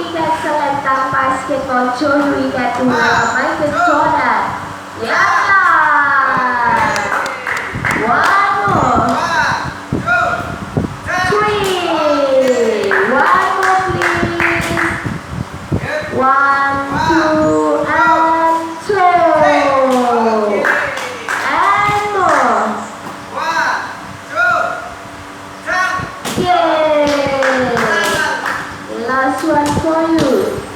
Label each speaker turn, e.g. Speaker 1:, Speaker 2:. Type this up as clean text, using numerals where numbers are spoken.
Speaker 1: we can select our basketball show we get to Michael Jordan. Yeah! One more. Three. One more, please. 1, 2, and 2. And more. Yay! Last one for you.